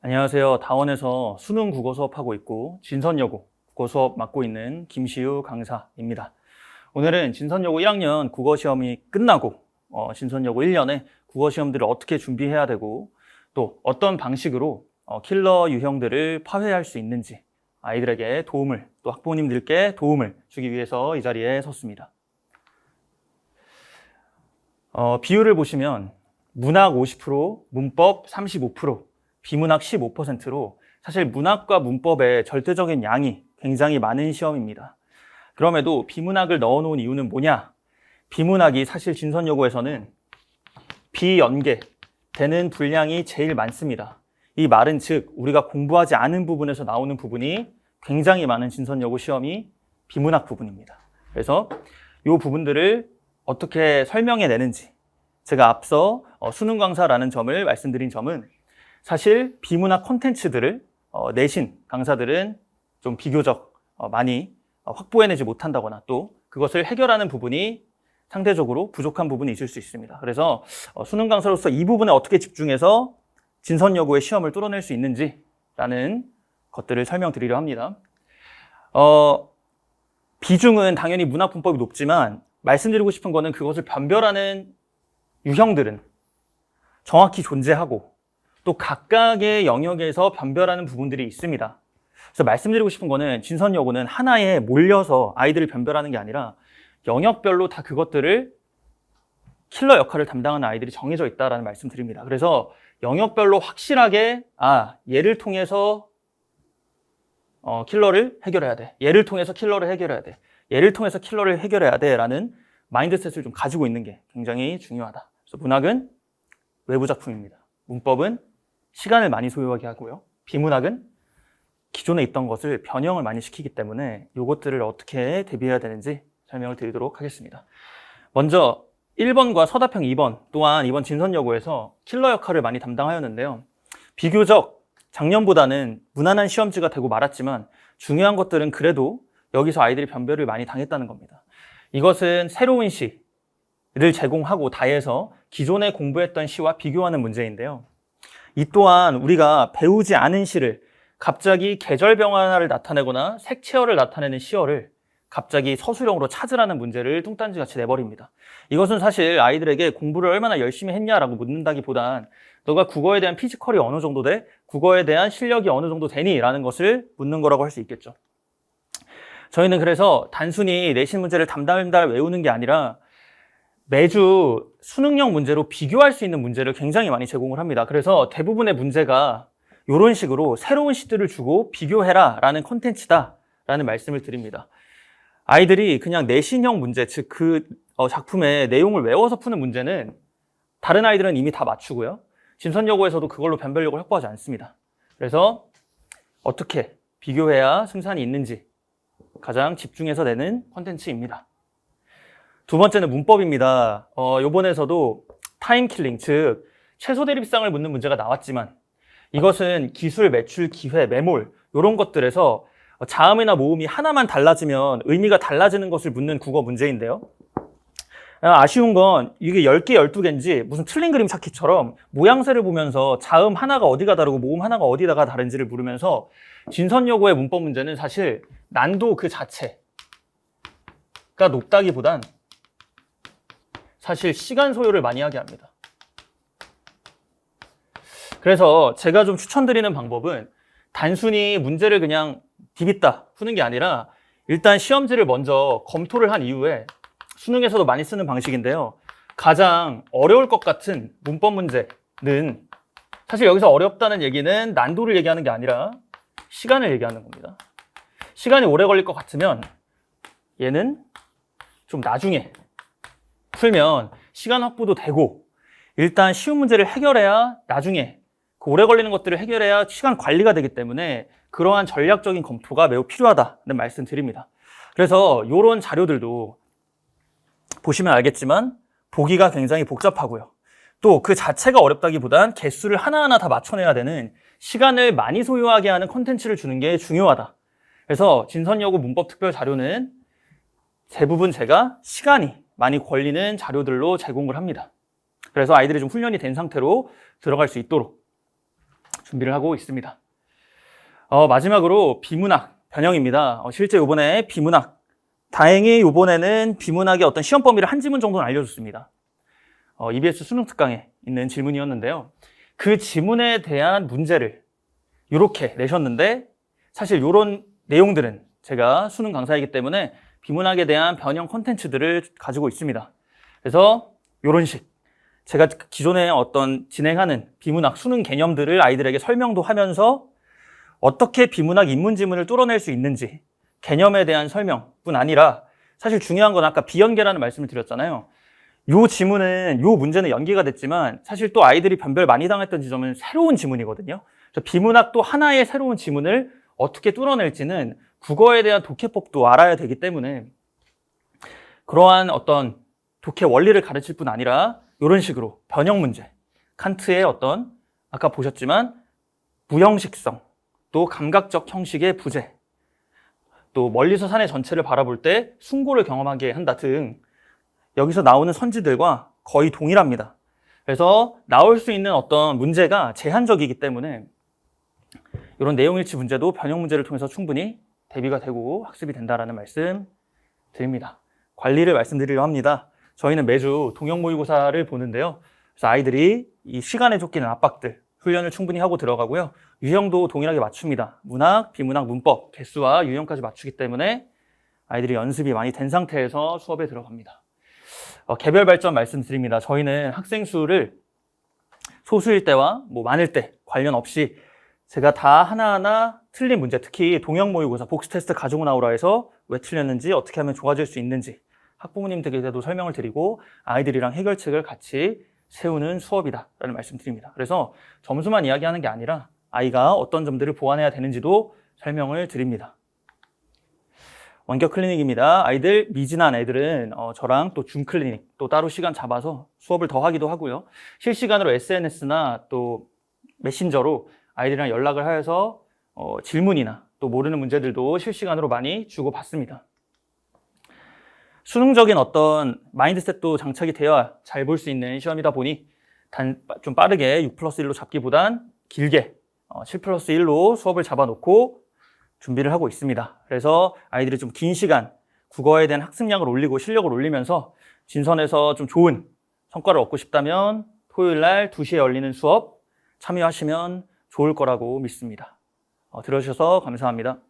안녕하세요. 다원에서 수능 국어 수업하고 있고 진선여고 국어 수업 맡고 있는 김시우 강사입니다. 오늘은 진선여고 1학년 국어 시험이 끝나고 진선여고 1년에 국어 시험들을 어떻게 준비해야 되고 또 어떤 방식으로 킬러 유형들을 파괴할 수 있는지 아이들에게 도움을 또 학부모님들께 도움을 주기 위해서 이 자리에 섰습니다. 비율을 보시면 문학 50%, 문법 35%, 비문학 15%로 사실 문학과 문법의 절대적인 양이 굉장히 많은 시험입니다. 그럼에도 비문학을 넣어놓은 이유는 뭐냐? 비문학이 사실 진선여고에서는 비연계되는 분량이 제일 많습니다. 이 말은 즉 우리가 공부하지 않은 부분에서 나오는 부분이 굉장히 많은 진선여고 시험이 비문학 부분입니다. 그래서 이 부분들을 어떻게 설명해내는지 제가 앞서 수능 강사라는 점을 말씀드린 점은 사실 비문학 콘텐츠들을 내신 강사들은 좀 비교적 많이 확보해내지 못한다거나 또 그것을 해결하는 부분이 상대적으로 부족한 부분이 있을 수 있습니다. 그래서 수능 강사로서 이 부분에 어떻게 집중해서 진선여고의 시험을 뚫어낼 수 있는지라는 것들을 설명드리려 합니다. 비중은 당연히 문학분법이 높지만 말씀드리고 싶은 거는 그것을 변별하는 유형들은 정확히 존재하고 또 각각의 영역에서 변별하는 부분들이 있습니다. 그래서 말씀드리고 싶은 거는 진선여고는 하나에 몰려서 아이들을 변별하는 게 아니라 영역별로 다 그것들을 킬러 역할을 담당하는 아이들이 정해져 있다는 말씀드립니다. 그래서 영역별로 확실하게 얘를 통해서 킬러를 해결해야 돼. 얘를 통해서 킬러를 해결해야 돼. 얘를 통해서 킬러를 해결해야 돼 라는 마인드셋을 좀 가지고 있는 게 굉장히 중요하다. 그래서 문학은 외부 작품입니다. 문법은 시간을 많이 소요하게 하고요. 비문학은 기존에 있던 것을 변형을 많이 시키기 때문에 이것들을 어떻게 대비해야 되는지 설명을 드리도록 하겠습니다. 먼저 1번과 서답형 2번 또한 이번 진선여고에서 킬러 역할을 많이 담당하였는데요. 비교적 작년보다는 무난한 시험지가 되고 말았지만 중요한 것들은 그래도 여기서 아이들이 변별을 많이 당했다는 겁니다. 이것은 새로운 시를 제공하고 다해서 기존에 공부했던 시와 비교하는 문제인데요. 이 또한 우리가 배우지 않은 시를 갑자기 계절 변화를 나타내거나 색채어를 나타내는 시어를 갑자기 서술형으로 찾으라는 문제를 뚱딴지같이 내버립니다. 이것은 사실 아이들에게 공부를 얼마나 열심히 했냐라고 묻는다기보단 너가 국어에 대한 피지컬이 어느 정도 돼? 국어에 대한 실력이 어느 정도 되니? 라는 것을 묻는 거라고 할 수 있겠죠. 저희는 그래서 단순히 내신 문제를 달달 외우는 게 아니라 매주 수능형 문제로 비교할 수 있는 문제를 굉장히 많이 제공을 합니다. 그래서 대부분의 문제가 이런 식으로 새로운 시들을 주고 비교해라 라는 콘텐츠다 라는 말씀을 드립니다. 아이들이 그냥 내신형 문제, 즉 그 작품의 내용을 외워서 푸는 문제는 다른 아이들은 이미 다 맞추고요. 진선여고에서도 그걸로 변별력을 확보하지 않습니다. 그래서 어떻게 비교해야 승산이 있는지 가장 집중해서 내는 콘텐츠입니다. 두 번째는 문법입니다. 요번에서도 타임킬링, 즉 최소 대립상을 묻는 문제가 나왔지만 이것은 기술, 매출, 기회, 매몰 이런 것들에서 자음이나 모음이 하나만 달라지면 의미가 달라지는 것을 묻는 국어 문제인데요. 아쉬운 건 이게 10개, 12개인지 무슨 틀린 그림 찾기처럼 모양새를 보면서 자음 하나가 어디가 다르고 모음 하나가 어디다가 다른지를 물으면서 진선여고의 문법 문제는 사실 난도 그 자체가 높다기보단 사실 시간 소요를 많이 하게 합니다. 그래서 제가 좀 추천드리는 방법은 단순히 문제를 그냥 디비다 푸는 게 아니라 일단 시험지를 먼저 검토를 한 이후에 수능에서도 많이 쓰는 방식인데요. 가장 어려울 것 같은 문법 문제는 사실 여기서 어렵다는 얘기는 난도를 얘기하는 게 아니라 시간을 얘기하는 겁니다. 시간이 오래 걸릴 것 같으면 얘는 좀 나중에 풀면 시간 확보도 되고 일단 쉬운 문제를 해결해야 나중에 그 오래 걸리는 것들을 해결해야 시간 관리가 되기 때문에 그러한 전략적인 검토가 매우 필요하다는 말씀 드립니다. 그래서 이런 자료들도 보시면 알겠지만 보기가 굉장히 복잡하고요. 또 그 자체가 어렵다기보단 개수를 하나하나 다 맞춰내야 되는 시간을 많이 소요하게 하는 콘텐츠를 주는 게 중요하다. 그래서 진선여고 문법 특별 자료는 대부분 제가 시간이 많이 걸리는 자료들로 제공을 합니다. 그래서 아이들이 좀 훈련이 된 상태로 들어갈 수 있도록 준비를 하고 있습니다. 마지막으로 비문학 변형입니다. 실제 이번에 비문학, 다행히 이번에는 비문학의 어떤 시험 범위를 한 지문 정도는 알려줬습니다. EBS 수능 특강에 있는 질문이었는데요. 그 지문에 대한 문제를 이렇게 내셨는데 사실 이런 내용들은 제가 수능 강사이기 때문에 비문학에 대한 변형 콘텐츠들을 가지고 있습니다. 그래서 이런 식 제가 기존에 어떤 진행하는 비문학 수능 개념들을 아이들에게 설명도 하면서 어떻게 비문학 인문 지문을 뚫어낼 수 있는지 개념에 대한 설명뿐 아니라 사실 중요한 건 아까 비연계라는 말씀을 드렸잖아요. 요 문제는 연계가 됐지만 사실 또 아이들이 변별 많이 당했던 지점은 새로운 지문이거든요. 그래서 비문학도 하나의 새로운 지문을 어떻게 뚫어낼지는 국어에 대한 독해법도 알아야 되기 때문에 그러한 어떤 독해 원리를 가르칠 뿐 아니라 이런 식으로 변형 문제, 칸트의 어떤 아까 보셨지만 무형식성, 또 감각적 형식의 부재, 또 멀리서 산의 전체를 바라볼 때 숭고를 경험하게 한다 등 여기서 나오는 선지들과 거의 동일합니다. 그래서 나올 수 있는 어떤 문제가 제한적이기 때문에 이런 내용일치 문제도 변형 문제를 통해서 충분히 대비가 되고 학습이 된다라는 말씀 드립니다. 관리를 말씀드리려 합니다. 저희는 매주 동형 모의고사를 보는데요. 그래서 아이들이 이 시간에 쫓기는 압박들, 훈련을 충분히 하고 들어가고요. 유형도 동일하게 맞춥니다. 문학, 비문학, 문법, 개수와 유형까지 맞추기 때문에 아이들이 연습이 많이 된 상태에서 수업에 들어갑니다. 개별 발전 말씀드립니다. 저희는 학생 수를 소수일 때와 많을 때 관련 없이 제가 다 하나하나 틀린 문제, 특히 동형 모의고사 복수 테스트 가지고 나오라 해서 왜 틀렸는지 어떻게 하면 좋아질 수 있는지 학부모님들에게도 설명을 드리고 아이들이랑 해결책을 같이 세우는 수업이다라는 말씀드립니다. 그래서 점수만 이야기하는 게 아니라 아이가 어떤 점들을 보완해야 되는지도 설명을 드립니다. 원격 클리닉입니다. 아이들 미진한 애들은 저랑 또 줌 클리닉 또 따로 시간 잡아서 수업을 더 하기도 하고요. 실시간으로 SNS나 또 메신저로 아이들이랑 연락을 하여서 질문이나 또 모르는 문제들도 실시간으로 많이 주고받습니다. 수능적인 어떤 마인드셋도 장착이 되어야 잘 볼 수 있는 시험이다 보니 좀 빠르게 6+1로 잡기보단 길게 7+1로 수업을 잡아놓고 준비를 하고 있습니다. 그래서 아이들이 좀 긴 시간 국어에 대한 학습량을 올리고 실력을 올리면서 진선에서 좀 좋은 성과를 얻고 싶다면 토요일 날 2시에 열리는 수업 참여하시면 좋을 거라고 믿습니다. 들어주셔서 감사합니다.